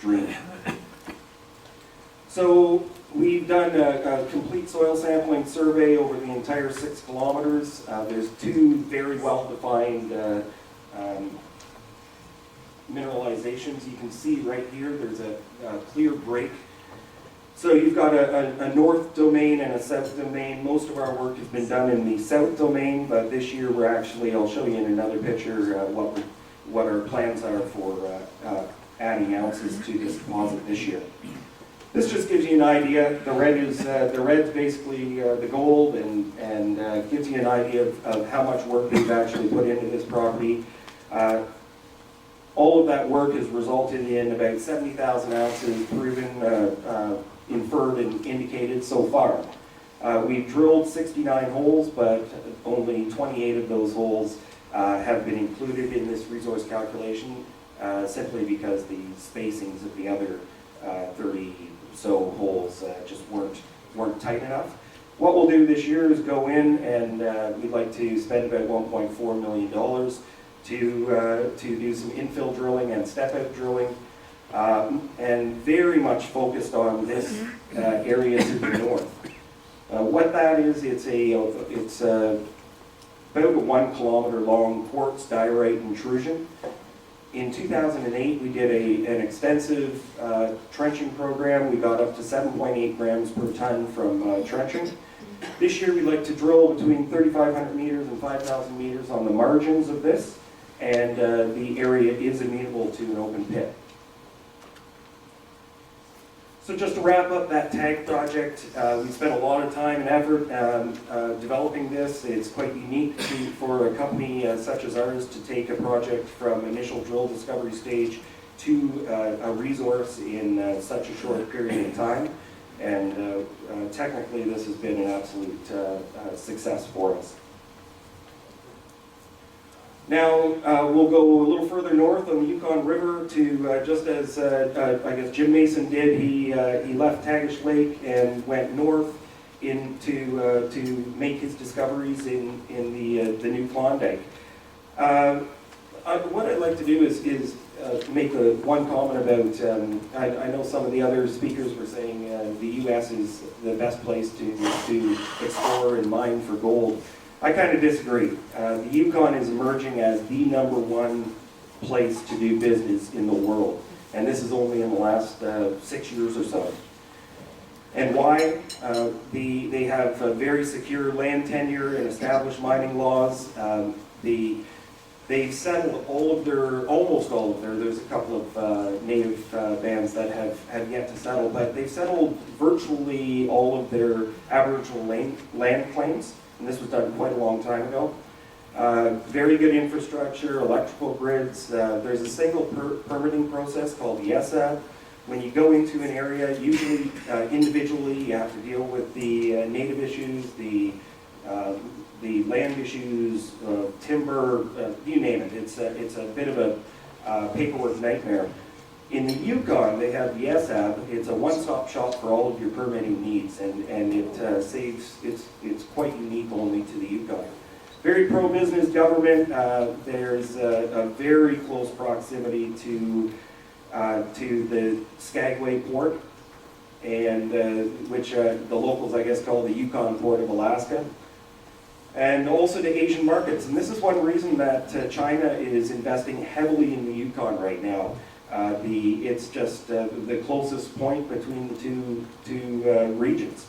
dream. So we've done a complete soil sampling survey over the entire 6 kilometers. There's 2 very well-defined mineralizations. You can see right here there's a clear break. So you've got a north domain and a south domain. Most of our work has been done in the south domain, but this year we're actually, I'll show you in another picture what our plans are for adding ounces to this deposit this year. This just gives you an idea. The red's basically the gold, and gives you an idea of how much work we've actually put into this property. All of that work has resulted in about 70,000 ounces proven, inferred, and indicated so far. We've drilled 69 holes, but only 28 of those holes have been included in this resource calculation, simply because the spacings of the other 30 so holes just weren't tight enough. What we'll do this year is go in and we'd like to spend about $1.4 million to do some infill drilling and step-out drilling, and very much focused on this area to the north. What that is, it's about a 1 kilometer long quartz diorite intrusion. In 2008, we did an extensive trenching program. We got up to 7.8 grams per ton from trenching. This year, we'd like to drill between 3,500 meters and 5,000 meters on the margins of this, and the area is amenable to an open pit. So just to wrap up that TAG project, we spent a lot of time and effort developing this. It's quite unique for a company such as ours to take a project from initial drill discovery stage to a resource in such a short period of time. And technically this has been an absolute success for us. Now, we'll go a little further north on the Yukon River to, just as I guess Jim Mason did, he left Tagish Lake and went north to make his discoveries in the New Klondike. What I'd like to do is make one comment about, I know some of the other speakers were saying the U.S. is the best place to explore and mine for gold. I kind of disagree. The Yukon is emerging as the #1 place to do business in the world, and this is only in the last 6 years or so. And why? They have very secure land tenure and established mining laws. They've settled almost all of their, there's a couple of native bands that have yet to settle, but they've settled virtually all of their Aboriginal land claims. And this was done quite a long time ago. Very good infrastructure, electrical grids. There's a single permitting process called the ESA. When you go into an area, usually individually, you have to deal with the native issues, the land issues, timber, you name it. It's a bit of a paperwork nightmare. In the Yukon, they have the ESAB. It's a one-stop shop for all of your permitting needs, and it saves. It's quite unique only to the Yukon. Very pro-business government. There's a very close proximity to the Skagway port, and which the locals, I guess, call the Yukon Port of Alaska, and also to Asian markets. And this is one reason that China is investing heavily in the Yukon right now. It's just the closest point between the two regions.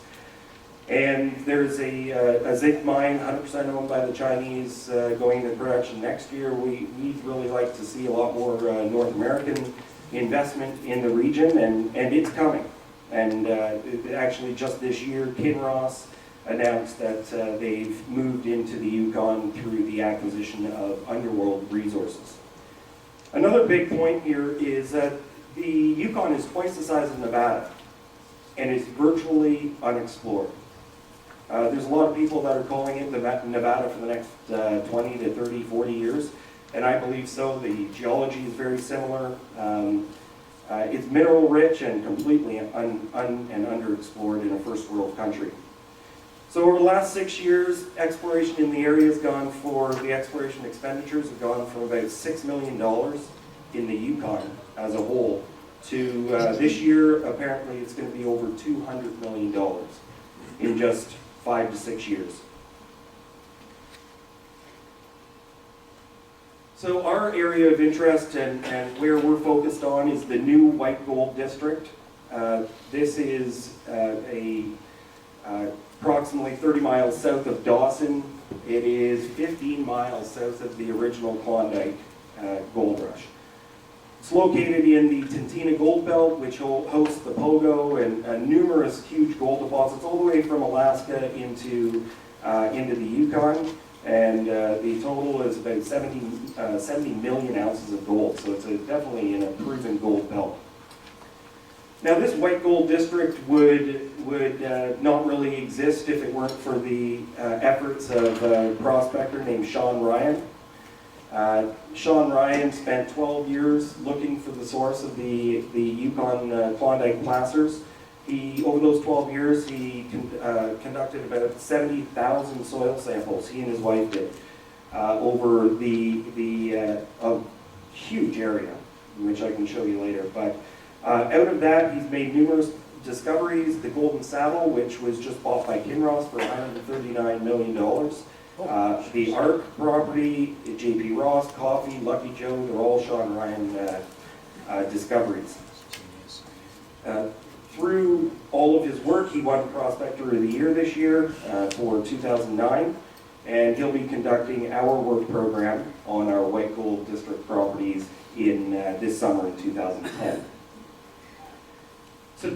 And there's a zinc mine, 100% owned by the Chinese, going into production next year. We'd really like to see a lot more North American investment in the region, and it's coming. And actually just this year, Kinross announced that they've moved into the Yukon through the acquisition of Underworld Resources. Another big point here is that the Yukon is twice the size of Nevada, and it's virtually unexplored. There's a lot of people that are calling it Nevada for the next 20 to 30, 40 years, and I believe so. The geology is very similar. It's mineral rich and completely underexplored in a first world country. So over the last 6 years, exploration in the area has gone the exploration expenditures have gone from about $6 million in the Yukon as a whole to this year, apparently it's going to be over $200 million in just 5 to 6 years. So our area of interest and where we're focused on is the new white gold district. This is approximately 30 miles south of Dawson. It is 15 miles south of the original Klondike gold rush. It's located in the Tintina Gold Belt, which hosts the Pogo and numerous huge gold deposits all the way from Alaska into the Yukon. And the total is about 70 million ounces of gold, so it's definitely an improving gold belt. Now, this white gold district would not really exist if it weren't for the efforts of a prospector named Sean Ryan. Sean Ryan spent 12 years looking for the source of the Yukon Klondike placers. Over those 12 years, he conducted about 70,000 soil samples, he and his wife did, over a huge area, which I can show you later. But out of that, he's made numerous discoveries. The Golden Saddle, which was just bought by Kinross for $139 million. The Arc property, J.P. Ross, Coffee, Lucky Joe, they're all Sean Ryan discoveries. Through all of his work, he won Prospector of the Year this year for 2009, and he'll be conducting our work program on our white gold district properties in this summer in 2010. So